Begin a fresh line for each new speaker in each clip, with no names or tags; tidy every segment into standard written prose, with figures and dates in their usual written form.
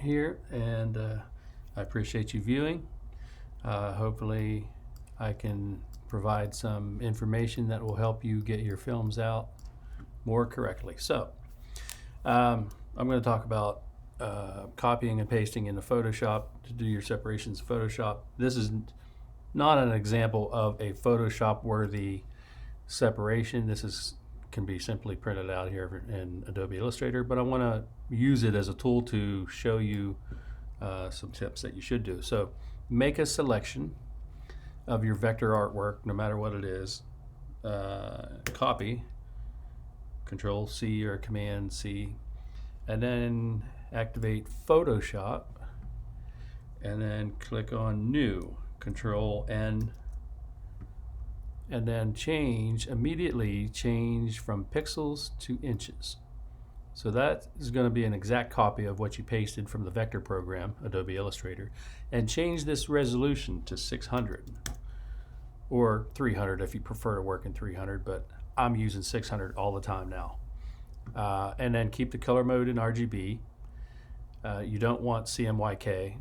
here, and I appreciate you viewing. Hopefully I can provide some information that will help you get your films out more correctly. So I'm going to talk about copying and pasting into Photoshop to do your separations in Photoshop. This is not an example of a Photoshop worthy separation. This can be simply printed out here in Adobe Illustrator, but I want to use it as a tool to show you some tips that you should do. So make a selection of your vector artwork, no matter what it is. Copy, Control C or Command C, and then activate Photoshop, and then click on New, Control N, and then immediately change from pixels to inches. So that is going to be an exact copy of what you pasted from the vector program, Adobe Illustrator, and change this resolution to 600 or 300 if you prefer to work in 300, but I'm using 600 all the time now. And then keep the color mode in RGB. You don't want CMYK.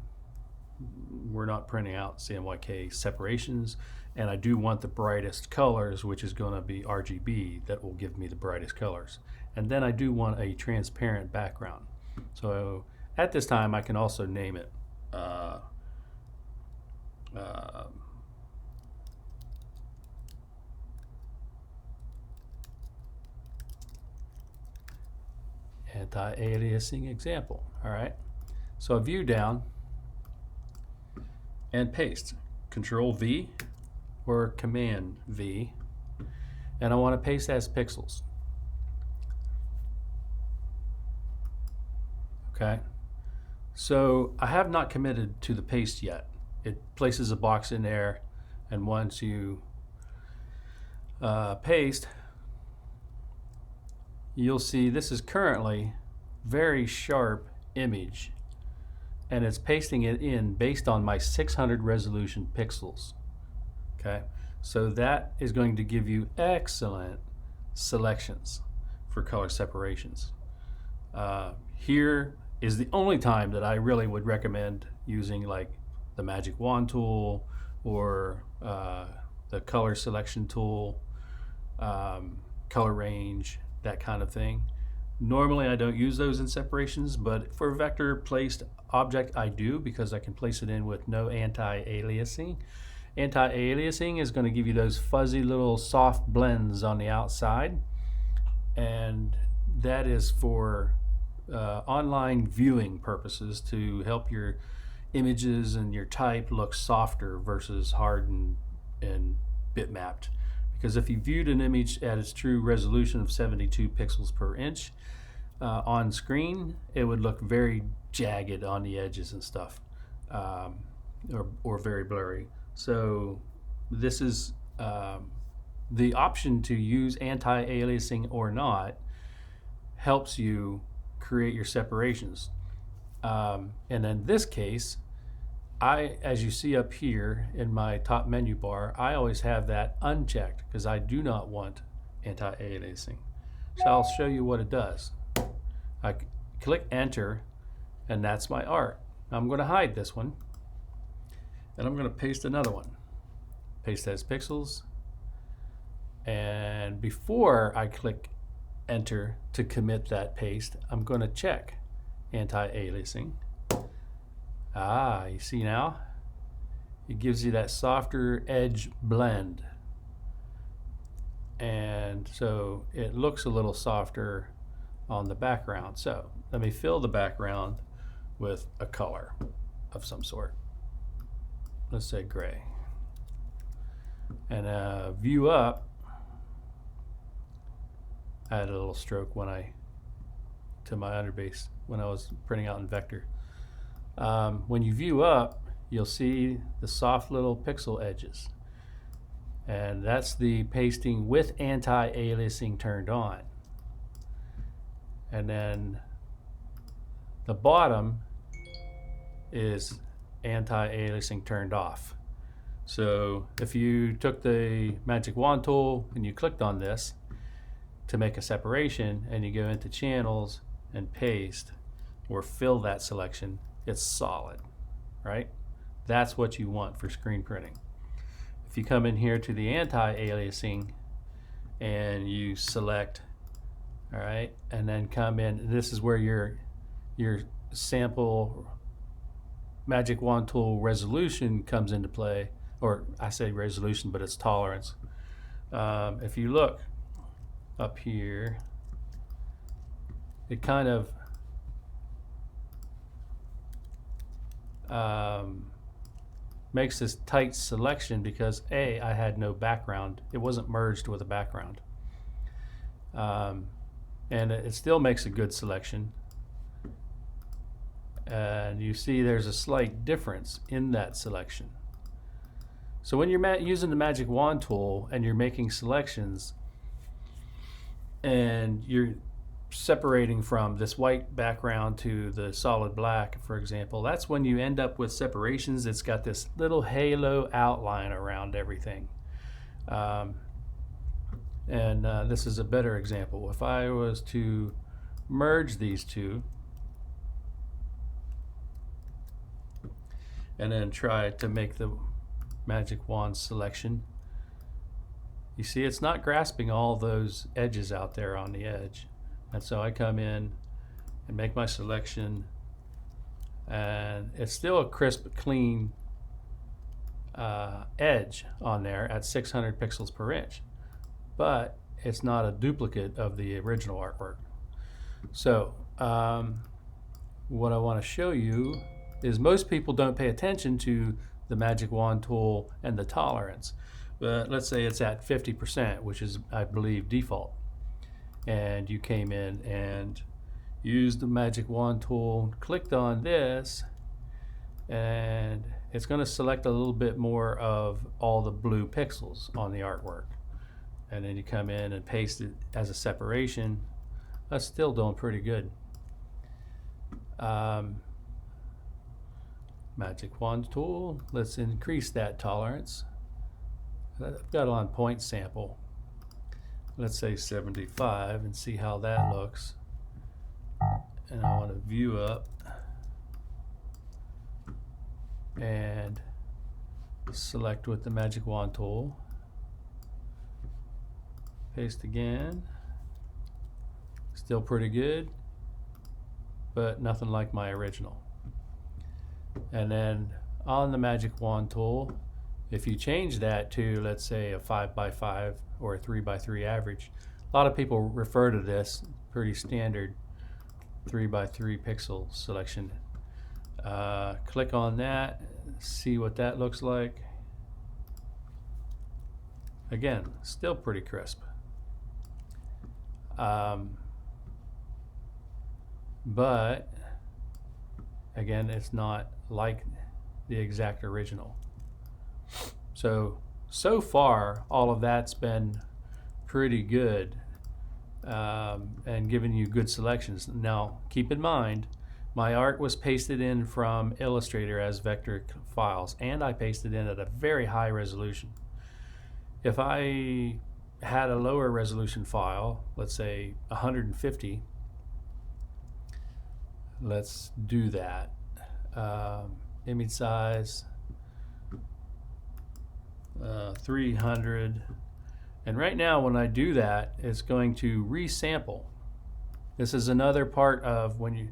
We're not printing out CMYK separations, and I do want the brightest colors, which is going to be RGB. That will give me the brightest colors. And then I do want a transparent background. So at this time I can also name it Anti-Aliasing example. All right, so I view down and paste, Control V or Command V, and I want to paste as pixels. Okay, so I have not committed to the paste yet. It places a box in there, and once you paste, you'll see this is currently very sharp image, and it's pasting it in based on my 600 resolution pixels. Okay, so that is going to give you excellent selections for color separations. Here is the only time that I really would recommend using like the magic wand tool or the color selection tool, color range, that kind of thing. Normally I don't use those in separations, but for a vector placed object I do, because I can place it in with no anti-aliasing. Anti-aliasing is going to give you those fuzzy little soft blends on the outside, and that is for online viewing purposes, to help your images and your type look softer versus hard and bitmapped. Because if you viewed an image at its true resolution of 72 pixels per inch on screen, it would look very jagged on the edges and stuff, or very blurry. So this is the option to use anti-aliasing or not helps you create your separations. And in this case, as you see up here in my top menu bar, I always have that unchecked because I do not want anti-aliasing. So I'll show you what it does. I click enter, and that's my art. I'm going to hide this one, and I'm going to paste another one. Paste as pixels, and before I click enter to commit that paste, I'm going to check anti-aliasing. You see now? It gives you that softer edge blend. And so it looks a little softer on the background. So let me fill the background with a color of some sort. Let's say gray. And view up. I had a little stroke to my underbase when I was printing out in vector. When you view up, you'll see the soft little pixel edges, and that's the pasting with anti-aliasing turned on. And then the bottom is anti-aliasing turned off. So if you took the magic wand tool and you clicked on this to make a separation, and you go into channels and paste or fill that selection, it's solid, right? That's what you want for screen printing. If you come in here to the anti-aliasing and you select, all right, and then come in, this is where your sample magic wand tool resolution comes into play, or I say resolution, but it's tolerance. If you look up here, it kind of makes this tight selection because I had no background. It wasn't merged with a background. And it still makes a good selection. And you see there's a slight difference in that selection. So when you're using the magic wand tool and you're making selections and you're separating from this white background to the solid black, for example, that's when you end up with separations. It's got this little halo outline around everything. This is a better example. If I was to merge these two and then try to make the magic wand selection, you see it's not grasping all those edges out there on the edge. And so I come in and make my selection, and it's still a crisp, clean edge on there at 600 pixels per inch, but it's not a duplicate of the original artwork. So what I want to show you is most people don't pay attention to the magic wand tool and the tolerance. But let's say it's at 50%, which is, I believe, default. And you came in and used the magic wand tool, clicked on this, and it's going to select a little bit more of all the blue pixels on the artwork. And then you come in and paste it as a separation. That's still doing pretty good. Magic wand tool, let's increase that tolerance. I've got it on point sample. Let's say 75 and see how that looks. And I want to view up and select with the magic wand tool. Paste again. Still pretty good, but nothing like my original. And then on the magic wand tool, if you change that to, let's say, a 5x5 or a 3x3 average, a lot of people refer to this pretty standard 3x3 pixel selection. Click on that, see what that looks like. Again, still pretty crisp. But again, it's not like the exact original. So far, all of that's been pretty good and giving you good selections. Now, keep in mind, my art was pasted in from Illustrator as vector files, and I pasted in at a very high resolution. If I had a lower resolution file, let's say 150, let's do that. Image size 300, and right now when I do that, it's going to resample. This is another part of when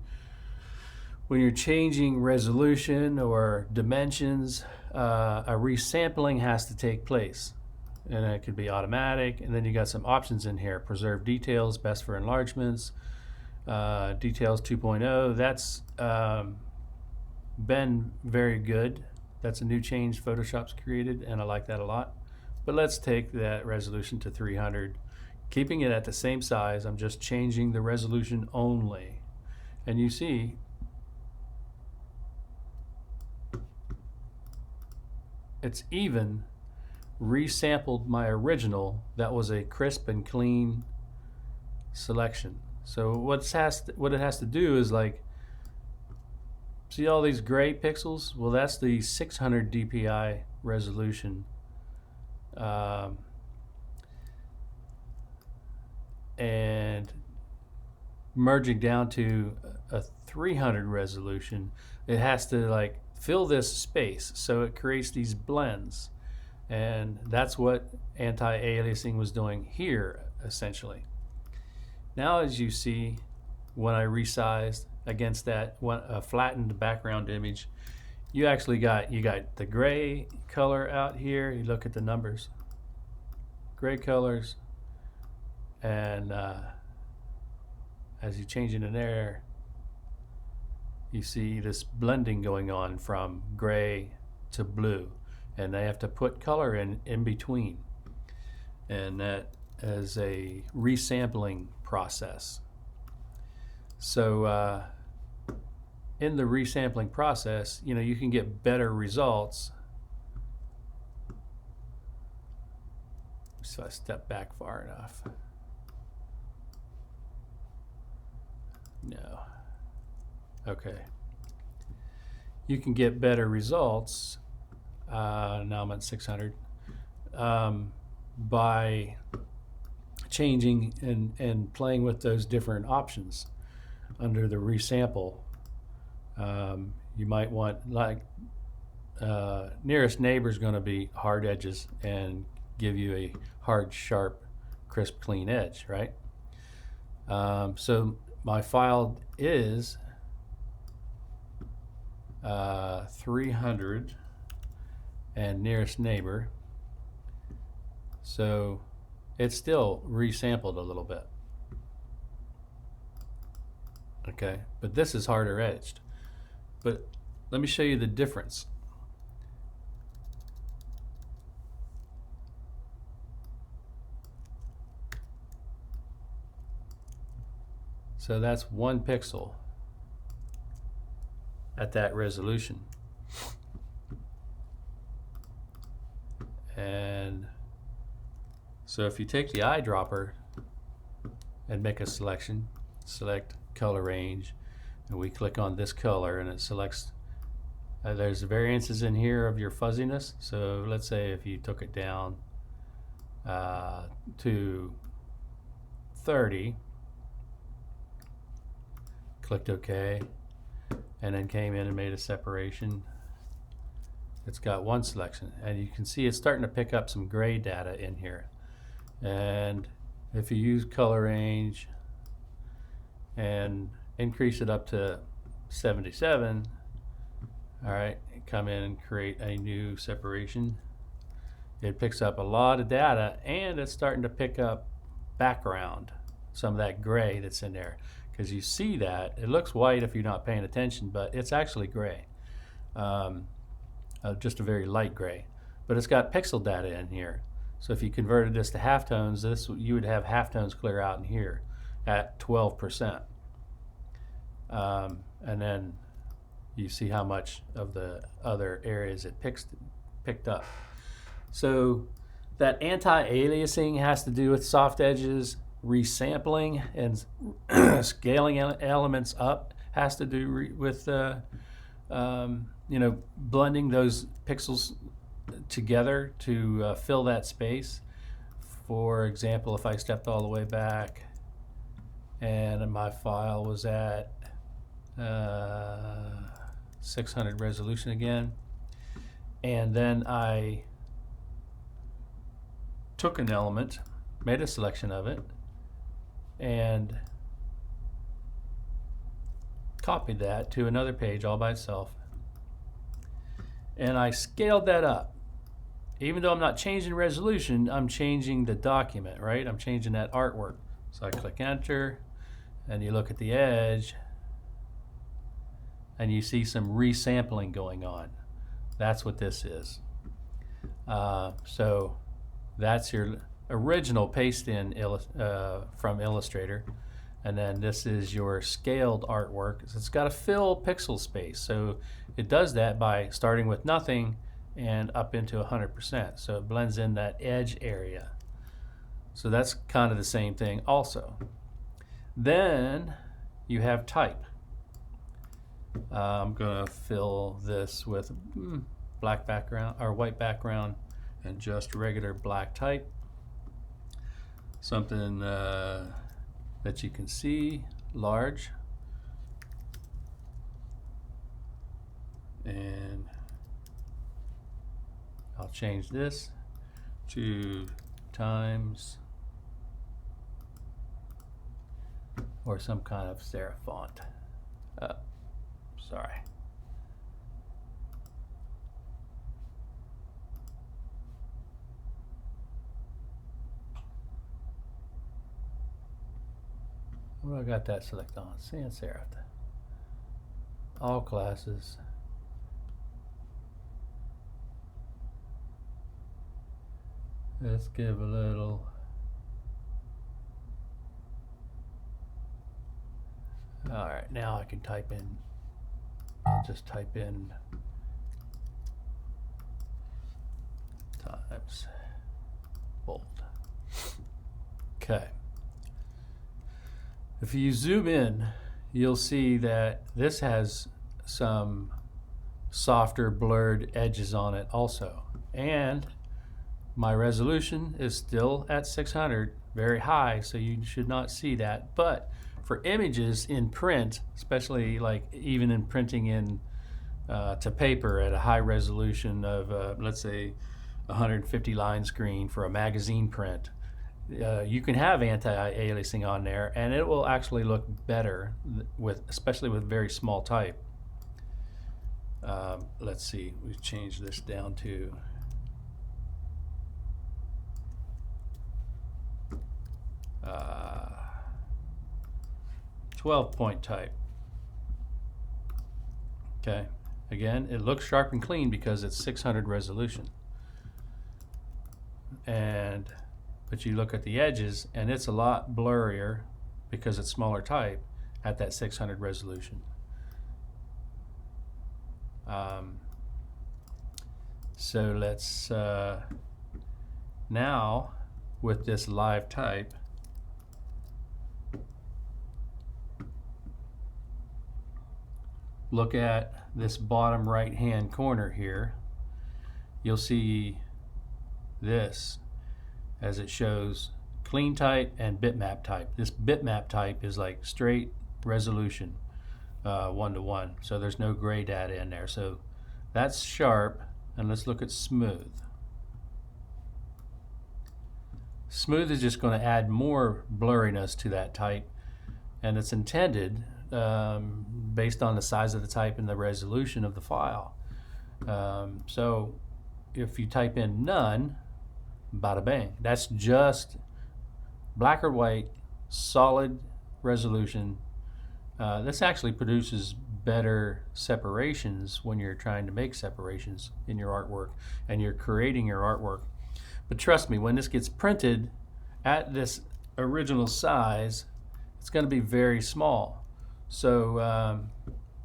you're changing resolution or dimensions, a resampling has to take place, and it could be automatic. And then you got some options in here: preserve details, best for enlargements, details 2.0. That's been very good. That's a new change Photoshop's created, and I like that a lot. But let's take that resolution to 300, keeping it at the same size. I'm just changing the resolution only, and you see it's even resampled my original. That was a crisp and clean selection. So what it has to do is, like, see all these gray pixels? Well, that's the 600 dpi resolution. And merging down to a 300 resolution, it has to like fill this space, so it creates these blends, and that's what anti-aliasing was doing here essentially. Now, as you see, when I resized against that one flattened background image, you actually got the gray color out here. You look at the numbers, gray colors, and as you change it in there, you see this blending going on from gray to blue, and they have to put color in between, and that is a resampling process. So in the resampling process, you know, you can get better results. So I step back far enough. No. Okay. You can get better results. Now I'm at 600 by changing and playing with those different options under the resample. You might want, like, nearest neighbor is going to be hard edges and give you a hard, sharp, crisp, clean edge, right? So my file is 300 and nearest neighbor, so it's still resampled a little bit. Okay, but this is harder edged. But let me show you the difference. So that's 1 pixel at that resolution. And so if you take the eyedropper and make a selection, select color range, and we click on this color, and it selects, there's variances in here of your fuzziness. So let's say if you took it down to 30, clicked OK, and then came in and made a separation, it's got 1 selection, and you can see it's starting to pick up some gray data in here. And if you use color range and increase it up to 77, all right, come in and create a new separation, it picks up a lot of data, and it's starting to pick up background, some of that gray that's in there, because you see that it looks white if you're not paying attention, but it's actually gray, just a very light gray, but it's got pixel data in here. So if you converted this to halftones, you would have halftones clear out in here at 12%. And then you see how much of the other areas it picked up. So that anti-aliasing has to do with soft edges, resampling, and scaling elements up has to do with you know, blending those pixels together to fill that space. For example, if I stepped all the way back and my file was at 600 resolution again, and then I took an element, made a selection of it, and copied that to another page all by itself, and I scaled that up. Even though I'm not changing resolution, I'm changing the document, right? I'm changing that artwork. So I click enter, and you look at the edge, and you see some resampling going on. That's what this is. So that's your original paste in from Illustrator, and then this is your scaled artwork. So it's got to fill pixel space. So it does that by starting with nothing and up into 100%. So it blends in that edge area. So that's kind of the same thing also. Then you have type. I'm going to fill this with black background or white background and just regular black type. Something that you can see, large. I'll change this to Times or some kind of serif font. Sorry. Well, I got that selected on sans serif. All classes. Let's give a little. All right, now I can type in. I'll just type in Times bold. Okay. If you zoom in, you'll see that this has some softer blurred edges on it also. And my resolution is still at 600, very high, so you should not see that. But for images in print, especially like even in printing in to paper at a high resolution of let's say 150 line screen for a magazine print, you can have anti-aliasing on there, and it will actually look better especially with very small type. Let's see, we've changed this down to 12-point type. Okay, again, it looks sharp and clean because it's 600 resolution. But you look at the edges and it's a lot blurrier because it's smaller type at that 600 resolution. So let's now with this live type, look at this bottom right hand corner here. You'll see this as it shows clean type and bitmap type. This bitmap type is like straight resolution, 1:1, so there's no gray data in there. So that's sharp, and let's look at smooth. Smooth is just going to add more blurriness to that type, and it's intended based on the size of the type and the resolution of the file. So if you type in none, bada bang, that's just black or white, solid resolution. This actually produces better separations when you're trying to make separations in your artwork and you're creating your artwork. But trust me, when this gets printed at this original size, it's going to be very small. So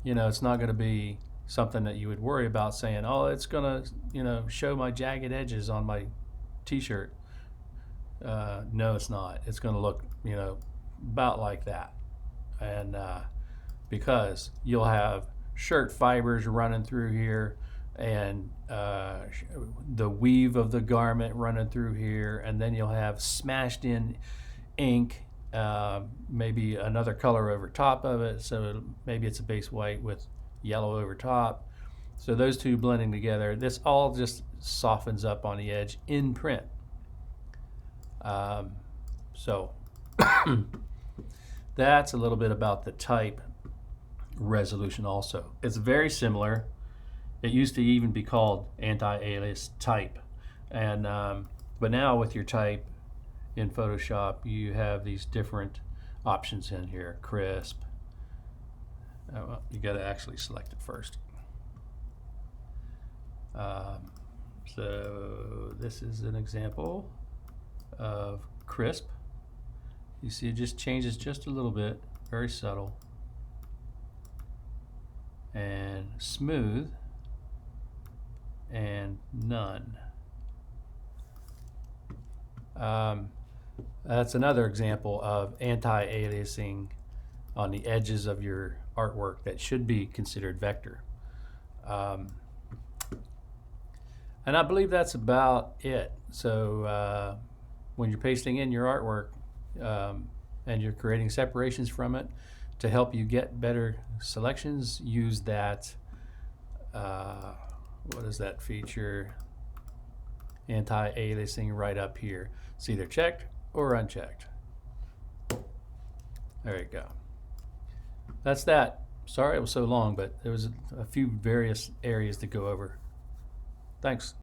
you know, it's not going to be something that you would worry about saying, oh, it's going to, you know, show my jagged edges on my t-shirt. No, it's not. It's going to look, you know, about like that. And because you'll have shirt fibers running through here, and the weave of the garment running through here, and then you'll have smashed in ink, maybe another color over top of it, so maybe it's a base white with yellow over top. So those two blending together, this all just softens up on the edge in print. So that's a little bit about the type resolution also. It's very similar. It used to even be called Anti-Aliased type, and but now with your type in Photoshop, you have these different options in here. Crisp. Well, you got to actually select it first. So this is an example of crisp. You see it just changes just a little bit, very subtle. And smooth and none. That's another example of anti-aliasing on the edges of your artwork that should be considered vector. And I believe that's about it. So when you're pasting in your artwork and you're creating separations from it to help you get better selections, use that, what is that feature? anti-aliasing right up here. It's either checked or unchecked. There you go. That's that. Sorry it was so long, but there was a few various areas to go over. Thanks.